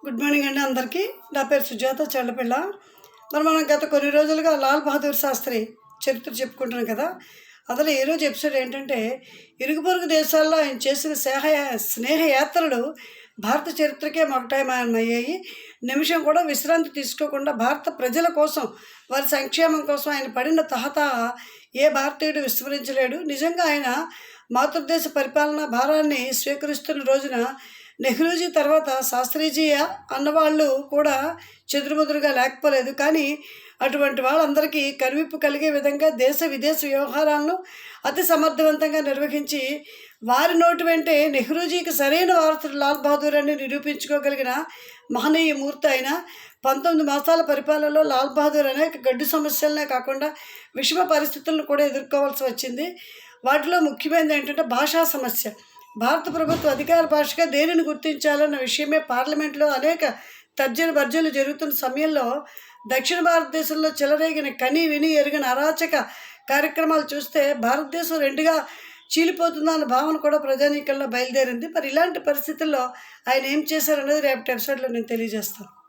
Good morning అండి అందరికీ. నా పేరు సుజాత చల్లపిల్ల. మనం గత కొన్ని రోజులుగా లాల్ బహదూర్ శాస్త్రి చరిత్ర చెప్పుకుంటున్నాం కదా. అందులో ఈరోజు ఎపిసోడ్ ఏంటంటే, ఇరుగు పొరుగు దేశాల్లో ఆయన చేసిన స్నేహయాత్రలు భారత చరిత్రకే మొకటాయమయ్యాయి. నిమిషం కూడా విశ్రాంతి తీసుకోకుండా భారత ప్రజల కోసం, వారి సంక్షేమం కోసం ఆయన పడిన తహతా ఏ భారతీయుడు విస్మరించలేడు. నిజంగా ఆయన మాతృదేశ పరిపాలన భారాన్ని స్వీకరిస్తున్న రోజున నెహ్రూజీ తర్వాత శాస్త్రీజీ అన్నవాళ్ళు కూడా చెదురుమదురుగా లేకపోలేదు. కానీ అటువంటి వాళ్ళందరికీ కనువిప్పు కలిగే విధంగా దేశ విదేశ వ్యవహారాలను అతి సమర్థవంతంగా నిర్వహించి వారి నోటి వెంటే నెహ్రూజీకి సరైన వారసుడు లాల్ బహదూర్ అని నిరూపించుకోగలిగిన మహనీయ మూర్తి అయిన 19 మాసాల పరిపాలనలో లాల్ బహదూర్ అనేక గడ్డు సమస్యలనే కాకుండా విషమ పరిస్థితులను కూడా ఎదుర్కోవాల్సి వచ్చింది. వాటిలో ముఖ్యమైనది ఏంటంటే భాషా సమస్య. భారత ప్రభుత్వ అధికార భాషగా దేనిని గుర్తించాలన్న విషయమే పార్లమెంట్లో అనేక తర్జన జరుగుతున్న సమయంలో దక్షిణ భారతదేశంలో చెలరేగిన కని విని ఎరిగిన అరాచక కార్యక్రమాలు చూస్తే భారతదేశం రెండుగా చీలిపోతుందన్న భావన కూడా ప్రజానీకంలో బయలుదేరింది. మరి ఇలాంటి పరిస్థితుల్లో ఆయన ఏం చేశారనేది రేపటి ఎపిసోడ్లో నేను తెలియజేస్తాను.